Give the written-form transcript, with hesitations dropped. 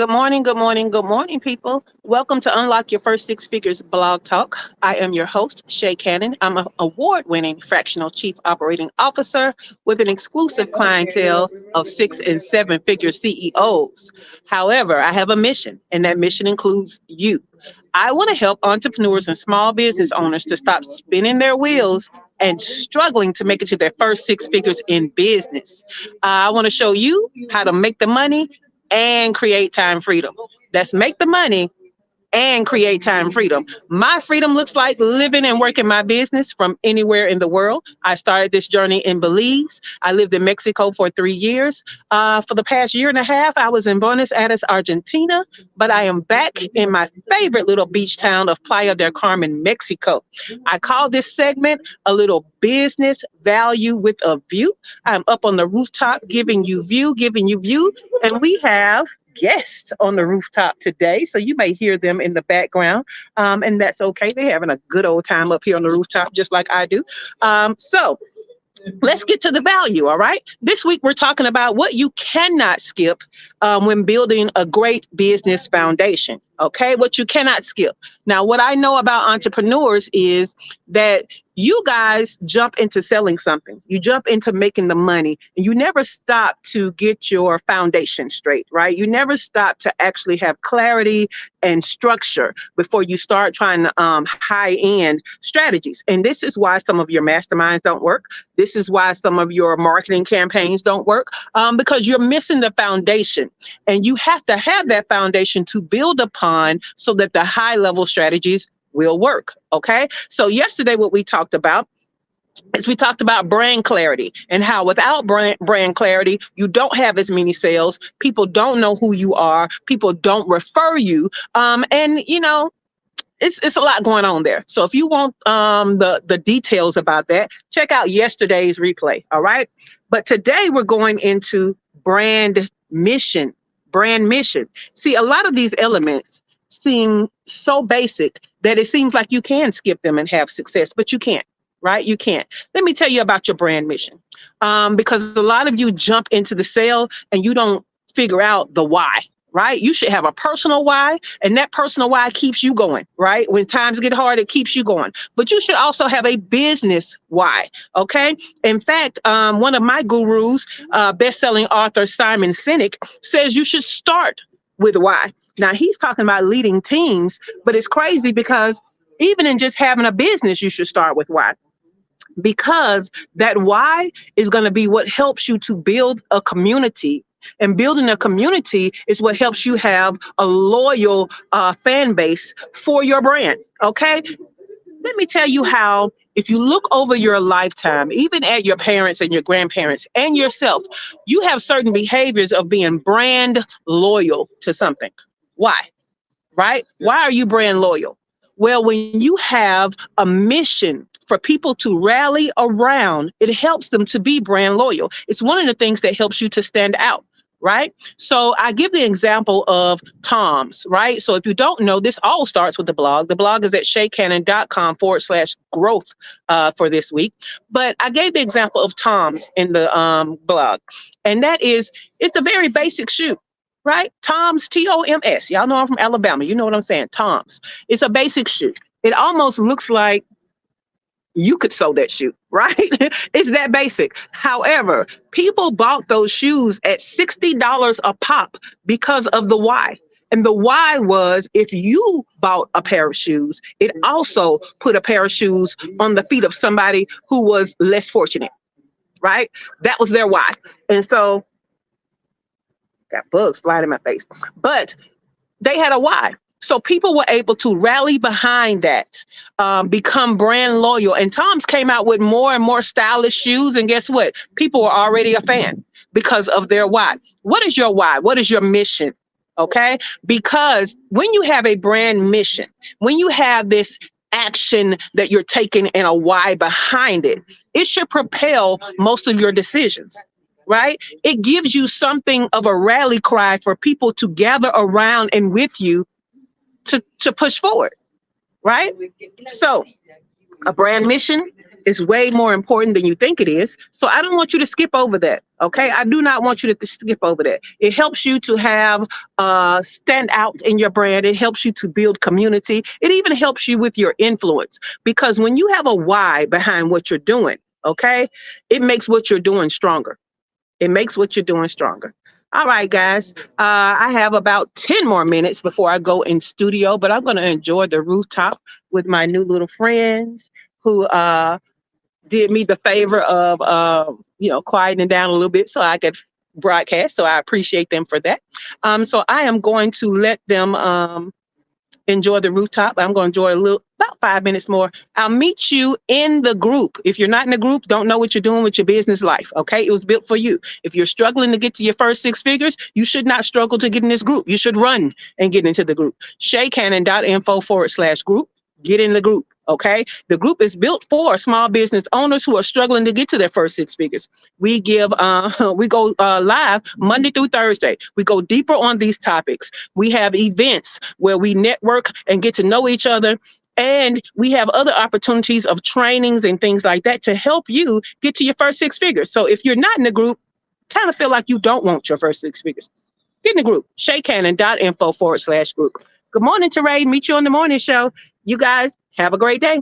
Good morning, good morning, good morning, people. Welcome to Unlock Your First Six Figures Blog Talk. I am your host, ShaCannon. I'm an award-winning Fractional Chief Operating Officer with an exclusive clientele of 6 and 7 figure CEOs. However, I have a mission, and that mission includes you. I want to help entrepreneurs and small business owners to stop spinning their wheels and struggling to make it to their first 6 figures in business. I want to show you how to make the money and create time freedom. Let's make the money and create time freedom. My freedom looks like living and working my business from anywhere in the world. I started this journey in Belize. I lived in Mexico for 3 years. For the past year and a half, I was in Buenos Aires, Argentina, but I am back in my favorite little beach town of Playa del Carmen, Mexico. I call this segment a little business value with a view. I'm up on the rooftop giving you view, and we have guests on the rooftop today, so you may hear them in the background, and that's okay. They're having a good old time up here on the rooftop, just like I do. So let's get to the value, all right? This week, we're talking about what you cannot skip when building a great business foundation, okay? What you cannot skip. Now, what I know about entrepreneurs is that you guys jump into selling something. You jump into making the money, and you never stop to get your foundation straight, right? You never stop to actually have clarity and structure before you start trying to high-end strategies. And this is why some of your masterminds don't work. This is why some of your marketing campaigns don't work, because you're missing the foundation. And you have to have that foundation to build upon so that the high-level strategies will work, okay? So yesterday, what we talked about is we talked about brand clarity and how without brand clarity, you don't have as many sales. People don't know who you are. People don't refer you. And, you know, it's a lot going on there. So if you want the details about that, check out yesterday's replay, all right? But today we're going into brand mission. See, a lot of these elements seem so basic that it seems like you can skip them and have success, but you can't, right? You can't. Let me tell you about your brand mission, because a lot of you jump into the sale and you don't figure out the why, right? You should have a personal why, and that personal why keeps you going, right? When times get hard, it keeps you going. But you should also have a business why, okay? In fact, one of my gurus, best-selling author Simon Sinek, says you should start with why. Now, he's talking about leading teams, but it's crazy because even in just having a business, you should start with why. Because that why is going to be what helps you to build a community. And building a community is what helps you have a loyal fan base for your brand, okay? Let me tell you how, if you look over your lifetime, even at your parents and your grandparents and yourself, you have certain behaviors of being brand loyal to something. Why? Right? Why are you brand loyal? Well, when you have a mission for people to rally around, it helps them to be brand loyal. It's one of the things that helps you to stand out, right? So I give the example of Tom's, right? So if you don't know, this all starts with the blog. The blog is at ShaCannon.info/growth for this week. But I gave the example of Tom's in the blog. And that is, it's a very basic shoe. Right? Tom's, T-O-M-S. Y'all know I'm from Alabama. You know what I'm saying? Tom's. It's a basic shoe. It almost looks like you could sew that shoe, right? It's that basic. However, people bought those shoes at $60 a pop because of the why. And the why was, if you bought a pair of shoes, it also put a pair of shoes on the feet of somebody who was less fortunate, right? That was their why. And so, got bugs flying in my face, but they had a why. So people were able to rally behind that, become brand loyal. And Tom's came out with more and more stylish shoes. And guess what? People were already a fan because of their why. What is your why? What is your mission? Okay? Because when you have a brand mission, when you have this action that you're taking and a why behind it, it should propel most of your decisions. Right? It gives you something of a rally cry for people to gather around and with you to push forward. Right? So a brand mission It's way more important than you think it is. So I don't want you to skip over that. Okay. I do not want you to skip over that. It helps you to have stand out in your brand. It helps you to build community. It even helps you with your influence because when you have a why behind what you're doing, okay, it makes what you're doing stronger. It makes what you're doing stronger. All right, guys. I have about 10 more minutes before I go in studio, but I'm going to enjoy the rooftop with my new little friends who did me the favor of quieting down a little bit so I could broadcast. So I appreciate them for that. So I am going to let them enjoy the rooftop. I'm going to enjoy about 5 minutes more. I'll meet you in the group. If you're not in the group, don't know what you're doing with your business life. Okay. It was built for you. If you're struggling to get to your first six figures, you should not struggle to get in this group. You should run and get into the group. ShaCannon.info/group. Get in the group. Okay. The group is built for small business owners who are struggling to get to their first six figures. We go live Monday through Thursday. We go deeper on these topics. We have events where we network and get to know each other. And we have other opportunities of trainings and things like that to help you get to your first six figures. So if you're not in the group, kind of feel like you don't want your first six figures, get in the group. ShaCannon.info/group. Good morning, Teray. Meet you on the morning show. You guys have a great day.